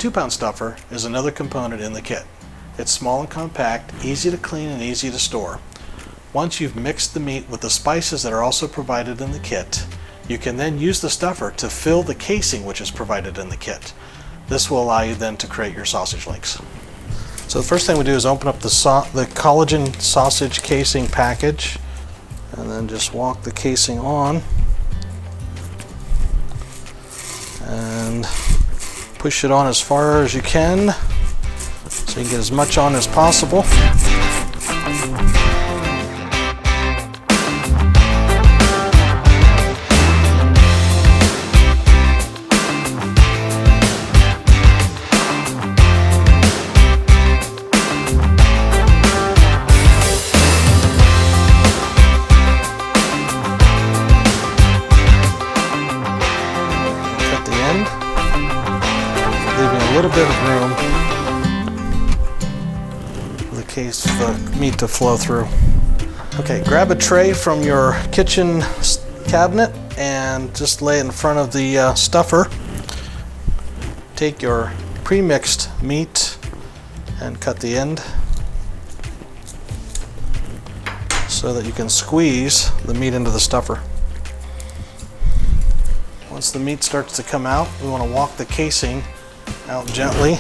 2-pound stuffer is another component in the kit. It's small and compact, easy to clean and easy to store. Once you've mixed the meat with the spices that are also provided in the kit, you can then use the stuffer to fill the casing which is provided in the kit. This will allow you then to create your sausage links. So the first thing we do is open up the collagen sausage casing package and then just walk the casing on and push it on as far as you can so you can get as much on as possible. Leaving a little bit of room for the meat to flow through. Okay, grab a tray from your kitchen cabinet and just lay it in front of the stuffer. Take your pre-mixed meat and cut the end so that you can squeeze the meat into the stuffer. Once the meat starts to come out, we want to walk the casing out gently,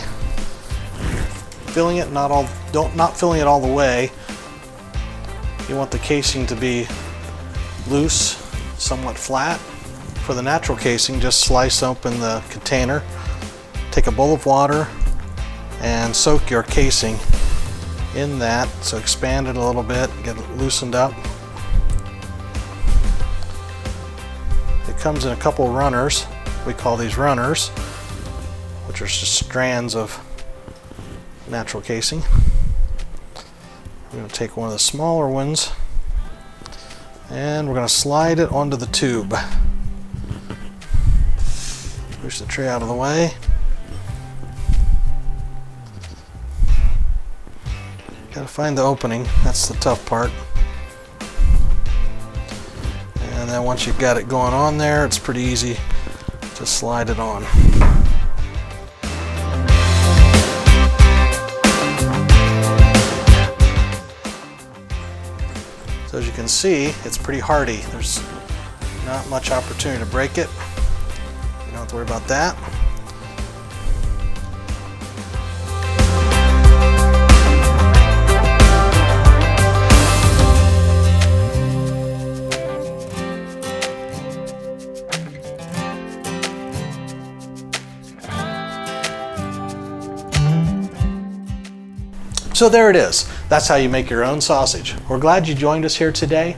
filling it not filling it all the way. You want the casing to be loose, somewhat flat. For the natural casing, just slice open the container, take a bowl of water, and soak your casing in that. So expand it a little bit, get it loosened up. It comes in a couple runners. We call these runners, which are just strands of natural casing. I'm going to take one of the smaller ones and we're going to slide it onto the tube. Push the tray out of the way. Got to find the opening, that's the tough part. And then once you've got it going on there, it's pretty easy to slide it on. So as you can see, it's pretty hardy. There's not much opportunity to break it. You don't have to worry about that. So there it is. That's how you make your own sausage. We're glad you joined us here today.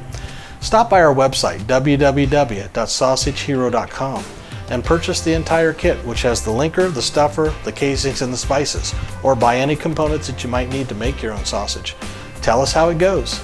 Stop by our website, www.sausagehero.com, and purchase the entire kit, which has the linker, the stuffer, the casings, and the spices, or buy any components that you might need to make your own sausage. Tell us how it goes.